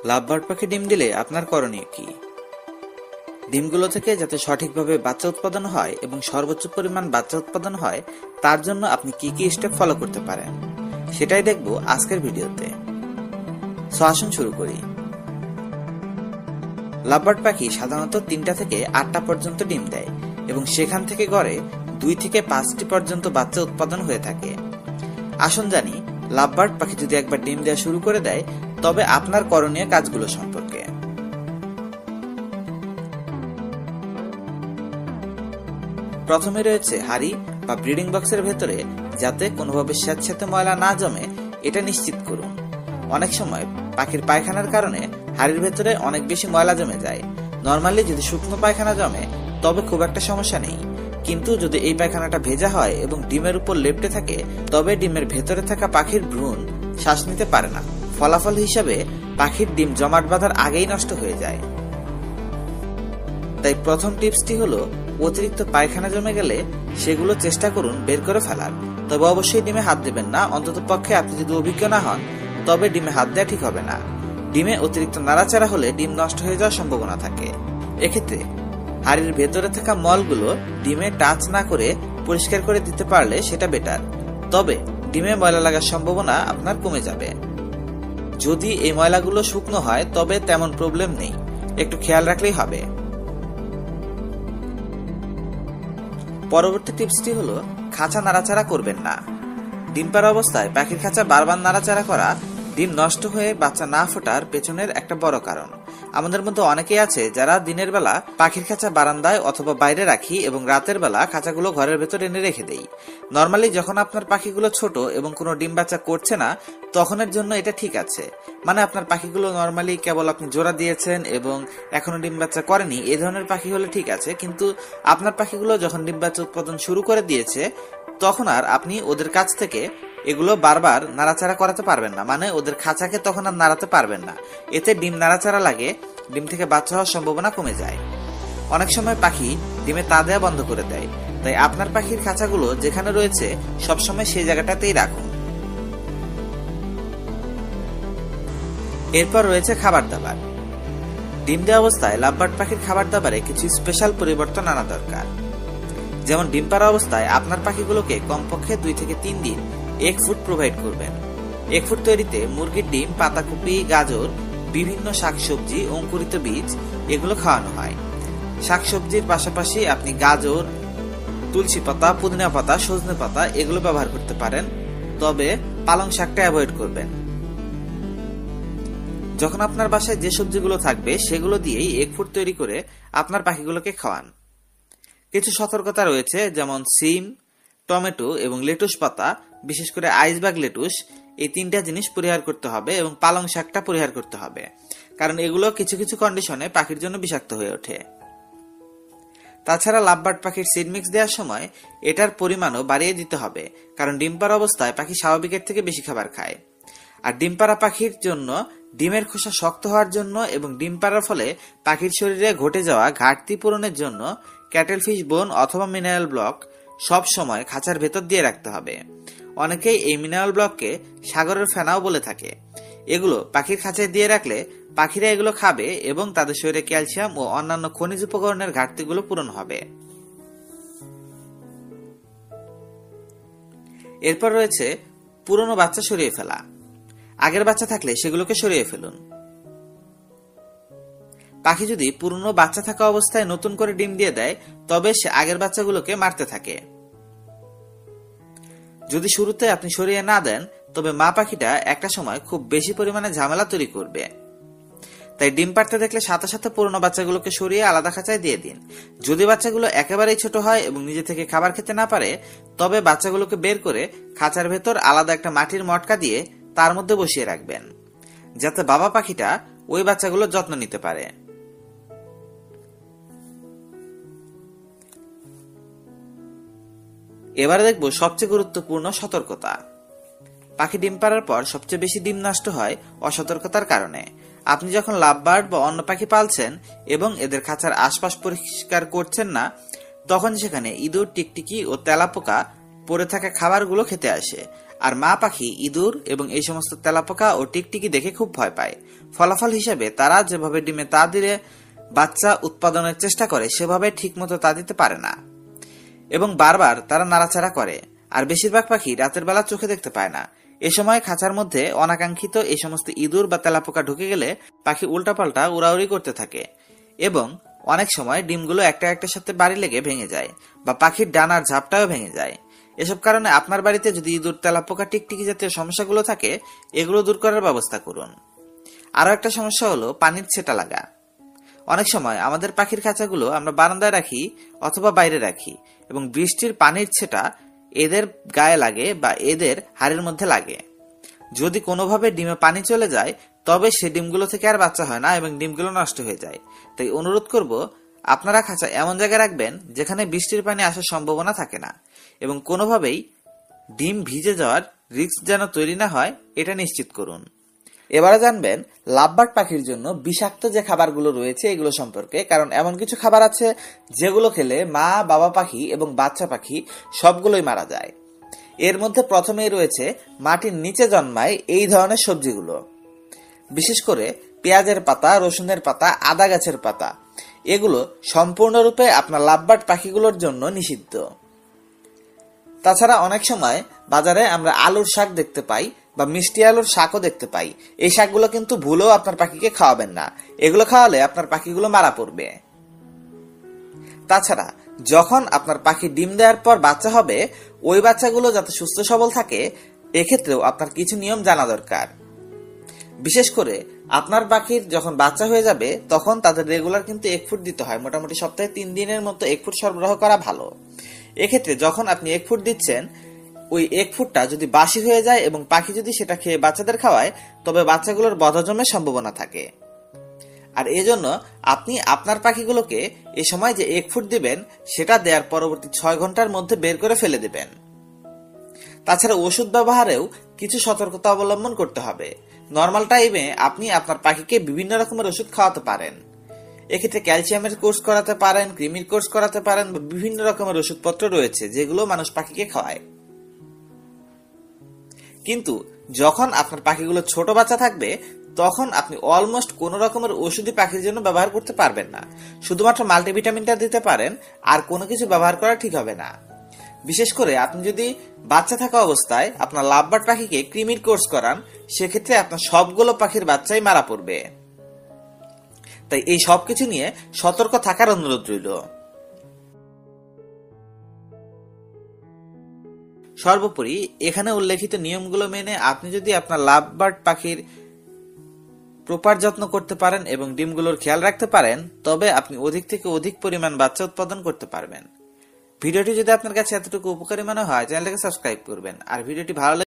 Lovebird পাখি ডিম দিলে আপনার করণীয় কি? ডিমগুলো থেকে যাতে সঠিকভাবে বাচ্চা উৎপাদন হয় এবং সর্বোচ্চ পরিমাণ বাচ্চা উৎপাদন হয় তার জন্য আপনি কি কি স্টেপ ফলো করতে পারেন সেটাই দেখব আজকের ভিডিওতে। সো আসুন শুরু করি। লাভবার্ড পাখি সাধারণত 3টা থেকে 8টা পর্যন্ত ডিম দেয় এবং সেখান থেকে গড়ে 2 থেকে 5টি পর্যন্ত বাচ্চা উৎপাদন হয়ে থাকে। আসুন জানি লাভবার্ড পাখি যদি একবার ডিম দেওয়া শুরু করে দেয় তবে আপনার করণীয় কাজগুলো সম্পর্কে। প্রথমে রয়েছে হাড়ি বা ব্রিডিং বক্সের ভেতরে যাতে কোনোভাবে স্যাঁতস্যাঁতে ময়লা না জমে এটা নিশ্চিত করুন। অনেক সময় পাখির পায়খানার কারণে হাড়ির ভেতরে অনেক বেশি ময়লা জমে যায়। নরমালি যদি শুকনো পায়খানা জমে তবে খুব একটা সমস্যা নেই, কিন্তু যদি এই পায়খানাটা ভেজা হয় এবং ডিমের উপর লেপ্টে থাকে তবে ডিমের ভেতরে থাকা পাখির ভ্রূণ শ্বাস নিতে পারে না। ফলাফল হিসাবে পাখির ডিম জমাট বাঁধার আগেই নষ্ট হয়ে যায়। তাই প্রথম টিপসটি হলো অতিরিক্ত পায়খানা জমে গেলে সেগুলো চেষ্টা করুন বের করে ফেলার। তবে অবশ্যই ডিমে হাত দেবেন না, অন্তত পক্ষে আপনি যদি অভিজ্ঞ না হন তবে ডিমে হাত দেওয়া ঠিক হবে না। ডিমে অতিরিক্ত নাড়াচাড়া হলে ডিম নষ্ট হয়ে যাওয়ার সম্ভাবনা থাকে। এক্ষেত্রে হাড়ির ভেতরে থাকা মলগুলো ডিমে টাচ না করে পরিষ্কার করে দিতে পারলে সেটা বেটার। তবে ডিমে ময়লা লাগার সম্ভাবনা আপনার কমে যাবে। যদি এই ময়লাগুলো শুকনো হয় তবে তেমন প্রবলেম নেই, একটু খেয়াল রাখলেই হবে। পরবর্তী টিপসটি হলো খাঁচা নাড়াচাড়া করবেন না। ডিম পাড়া অবস্থায় পাখির খাঁচা বারবার নাড়াচাড়া করা ডিম নষ্ট হয়ে বাচ্চা না ফোটার পেছনের একটা বড় কারণ। আমাদের মধ্যে অনেকেই আছে যারা দিনের বেলা পাখির খাঁচা বারান্দায় অথবা বাইরে রাখি এবং রাতের বেলা খাঁচাগুলো ঘরের ভেতর এনে রেখে দেই। নর্মালি যখন আপনার পাখিগুলো ছোট এবং কোনো ডিম বাচ্চা করছে না তখনের জন্য এটা ঠিক আছে, মানে আপনার পাখিগুলো নর্মালি কেবল আপনি জোড়া দিয়েছেন এবং এখনো ডিম বাচ্চা করেনি, এই ধরনের পাখি হলে ঠিক আছে। কিন্তু আপনার পাখিগুলো যখন ডিম বাচ্চা উৎপাদন শুরু করে দিয়েছে তখন আর আপনি ওদের কাছ থেকে এগুলো বারবার নাড়াচাড়া করাতে পারবেন না, মানে ওদের খাঁচাকে তখন আর নাড়াতে পারবেন না। এতে ডিম নাড়াচাড়া লাগে, ডিম থেকে বাচ্চা হওয়ার সম্ভাবনা কমে যায়। অনেক সময় পাখি ডিমে তা দেওয়া বন্ধ করে দেয়, তাই আপনার পাখির খাঁচাগুলো যেখানে রয়েছে সবসময় সেই জায়গাটাতেই রাখুন। এরপর রয়েছে খাবার দাবার। ডিম দেওয়া অবস্থায় লাভবার্ড পাখির খাবার দাবারে কিছু স্পেশাল পরিবর্তন আনা দরকার। যেমন ডিম পাড়া অবস্থায় আপনার পাখিগুলোকে কমপক্ষে 2 থেকে 3 দিন এগ ফুড প্রোভাইড করবেন। এগ ফুড তৈরিতে মুরগির ডিম, পাতাকপি, গাজর, বিভিন্ন শাকসবজি, অঙ্কুরিত বীজ এগুলো খাওয়ানো হয়। শাকসবজির পাশাপাশি আপনি গাজর, তুলসী পাতা, পুদিনা পাতা, সজনে পাতা এগুলো ব্যবহার করতে পারেন, তবে পালং শাকটা অ্যাভয়েড করবেন। যখন আপনার বাসায় যে সবজিগুলো থাকবে সেগুলো দিয়েই এগ ফুড তৈরি করে আপনার পাখিগুলোকে খাওয়ান। কিছু সতর্কতা রয়েছে, যেমন সিম, টমেটো এবং লেটুস পাতা, বিশেষ করে আইসবার্গ লেটুস, এই 3টা জিনিস পরিহার করতে হবে এবং পালং শাকটা পরিহার করতে হবে, কারণ এগুলো কিছু কিছু কন্ডিশনে পাখির জন্য বিষাক্ত হয়ে ওঠে। তাছাড়া লাভবার্ড পাখির সিড মিক্স দেওয়ার সময় এটার পরিমাণও বাড়িয়ে দিতে হবে, কারণ ডিম পাড়া অবস্থায় পাখি স্বাভাবিকের থেকে বেশি খাবার খায়। আর ডিম পাড়া পাখির জন্য ডিমের খোসা শক্ত হওয়ার জন্য এবং ডিম পাড়ার ফলে পাখির শরীরে ঘটে যাওয়া ঘাটতি পূরণের জন্য ক্যাটেল ফিশ বোন অথবা মিনারেল ব্লক সব সময় খাঁচার ভেতর দিয়ে রাখতে হবে। অনেকেই এই মিনারেল ব্লককে সাগরের ফেনাও বলে থাকে। এগুলো পাখির খাঁচায় দিয়ে রাখলে পাখিরা এগুলো খাবে এবং তাদের শরীরে ক্যালসিয়াম ও অন্যান্য খনিজ উপকরণের ঘাটতিগুলো পূরণ হবে। এরপর রয়েছে পুরনো বাচ্চা সরিয়ে ফেলা। আগের বাচ্চা থাকলে সেগুলোকে সরিয়ে ফেলুন। পাখি যদি পুরনো বাচ্চা থাকা অবস্থায় নতুন করে ডিম দিয়ে দেয় তবে সে আগের বাচ্চাগুলোকে মারতে থাকে। যদি শুরুতে আপনি সরিয়ে না দেন তবে মা পাখিটা একটা সময় খুব বেশি পরিমাণে ঝামেলা তৈরি করবে। তাই ডিম পাড়তে দেখলে সাথে সাথে পুরনো বাচ্চাগুলোকে সরিয়ে আলাদা খাঁচায় দিয়ে দিন। যদি বাচ্চাগুলো একেবারেই ছোট হয় এবং নিজে থেকে খাবার খেতে না পারে তবে বাচ্চাগুলোকে বের করে খাঁচার ভেতর আলাদা একটা মাটির মটকা দিয়ে তার মধ্যে বসিয়ে রাখবেন, যাতে বাবা পাখিটা ওই বাচ্চাগুলোর যত্ন নিতে পারে। এবারে দেখব সবচেয়ে গুরুত্বপূর্ণ সতর্কতা। পাখি ডিম পাড়ার পর সবচেয়ে বেশি ডিম নষ্ট হয় অসতর্কতার কারণে। আপনি যখন লাভবার্ড বা অন্য পাখি পালছেন এবং এদের খাঁচার আশপাশ পরিষ্কার করছেন না তখন সেখানে ইঁদুর, টিকটিকি ও তেলাপোকা পড়ে থাকা খাবারগুলো খেতে আসে। আর মা পাখি ইঁদুর এবং এই সমস্ত তেলাপোকা ও টিকটিকি দেখে খুব ভয় পায়। ফলাফল হিসেবে তারা যেভাবে ডিমে তা দিয়ে বাচ্চা উৎপাদনের চেষ্টা করে সেভাবে ঠিকমতো তা দিতে পারে না এবং বারবার তারা নাড়াচাড়া করে। আর বেশিরভাগ পাখি রাতের বেলা চোখে দেখতে পায় না। এ সময় খাঁচার মধ্যে অনাকাঙ্ক্ষিত এই সমস্ত ইঁদুর বা তেলাপোকা ঢুকে গেলে পাখি উল্টাপাল্টা উড়াউড়ি করতে থাকে এবং অনেক সময় ডিমগুলো একটা একটার সাথে বাড়ি লেগে ভেঙে যায় বা পাখির ডানার ঝাপটাও ভেঙে যায়। এসব কারণে আপনার বাড়িতে যদি ইঁদুর, তেলাপোকা, টিকটিকি জাতীয় সমস্যাগুলো থাকে এগুলো দূর করার ব্যবস্থা করুন। আরো একটা সমস্যা হলো পানির ছেটা লাগা। অনেক সময় আমাদের পাখির খাঁচাগুলো আমরা বারান্দায় রাখি অথবা বাইরে রাখি এবং বৃষ্টির পানির ছেটা এদের গায়ে লাগে বা এদের হাড়ের মধ্যে লাগে। যদি কোনোভাবে ডিমে পানি চলে যায় তবে সে ডিমগুলো থেকে আর বাচ্চা হয় না এবং ডিমগুলো নষ্ট হয়ে যায়। তাই অনুরোধ করব, আপনারা খাঁচা এমন জায়গায় রাখবেন যেখানে বৃষ্টির পানি আসার সম্ভাবনা থাকে না এবং কোনোভাবেই ডিম ভিজে যাওয়ার রিস্ক যেন তৈরি না হয় এটা নিশ্চিত করুন। এবারে জানবেন লাভবার্ড পাখির জন্য বিষাক্ত যে খাবারগুলো রয়েছে এগুলো সম্পর্কে। কারণ এমন কিছু খাবার আছে যেগুলো খেলে মা, বাবা পাখি এবং বাচ্চা পাখি সবগুলোই মারা যায়। এর মধ্যে প্রথমেই রয়েছে মাটির নিচে জন্মায় এই ধরনের সবজিগুলো, বিশেষ করে পেঁয়াজের পাতা, রসুনের পাতা, আদা গাছের পাতা। এগুলো সম্পূর্ণরূপে আপনার লাভবার্ড পাখিগুলোর জন্য নিষিদ্ধ। তাছাড়া অনেক সময় বাজারে আমরা আলুর শাক দেখতে পাই বা মিষ্টি আলুর শাকও দেখতে পাই। এই শাকগুলো কিন্তু ভুলেও আপনার পাখিকে খাওয়াবেন না, এগুলো খাওয়ালে আপনার পাখিগুলো মারা পড়বে। তাছাড়া যখন আপনার পাখি ডিম দেওয়ার পর বাচ্চা হবে ওই বাচ্চাগুলো যাতে সুস্থ সবল থাকে এক্ষেত্রেও আপনার কিছু নিয়ম জানা দরকার। বিশেষ করে আপনার পাখির যখন বাচ্চা হয়ে যাবে তখন তাদের রেগুলার কিন্তু এগ ফুড দিতে হয়। মোটামুটি সপ্তাহে 3 দিনের মতো এগ ফুড সরবরাহ করা ভালো। এক্ষেত্রে যখন আপনি এগ ফুড দিচ্ছেন ওই এগ ফুডটা যদি বাসি হয়ে যায় এবং পাখি যদি সেটা খেয়ে বাচ্চাদের খাওয়ায় তবে বাচ্চাগুলোর বদহজমের সম্ভাবনা থাকে। আর এজন্য আপনি আপনার পাখিগুলোকে এই সময় যে এগ ফুড দিবেন সেটা দেওয়ার পরবর্তী 6 ঘন্টার মধ্যে বের করে ফেলে দিবেন। তাছাড়া ওষুধ ব্যবহারেও কিছু সতর্কতা অবলম্বন করতে হবে। নর্মাল টাইমে আপনি আপনার পাখিকে বিভিন্ন রকমের ওষুধ খাওয়াতে পারেন। এক্ষেত্রে ক্যালসিয়ামের কোর্স করাতে পারেন, কৃমির কোর্স করাতে পারেন, বিভিন্ন রকমের ওষুধপত্র রয়েছে যেগুলো মানুষ পাখিকে খাওয়ায়। কিন্তু যখন আপনার পাখিগুলো ছোট বাচ্চা থাকবে তখন আপনি অলমোস্ট কোনো রকমের ওষুধই পাখির জন্য ব্যবহার করতে পারবেন না। শুধুমাত্র মাল্টিভিটামিনটা দিতে পারেন, আর কোনো কিছু ব্যবহার করা ঠিক হবে না। বিশেষ করে আপনি যদি বাচ্চা থাকা অবস্থায় আপনার লাভবার্ড পাখিকে কৃমির কোর্স করান সেক্ষেত্রে আপনার সবগুলো পাখির বাচ্চাই মারা পড়বে। তাই এই সবকিছু নিয়ে সতর্ক থাকার অনুরোধ রইল। সর্বোপরি এখানে উল্লেখিত নিয়মগুলো মেনে আপনি যদি আপনার লাভবার্ড পাখির প্রপার যত্ন করতে পারেন এবং ডিমগুলোর খেয়াল রাখতে পারেন তবে আপনি অধিক থেকে অধিক পরিমাণ বাচ্চা উৎপাদন করতে পারবেন। ভিডিওটি যদি আপনার কাছে এতটুকু উপকারী মনে হয় চ্যানেলটাকে সাবস্ক্রাইব করবেন। আর ভিডিওটি ভালো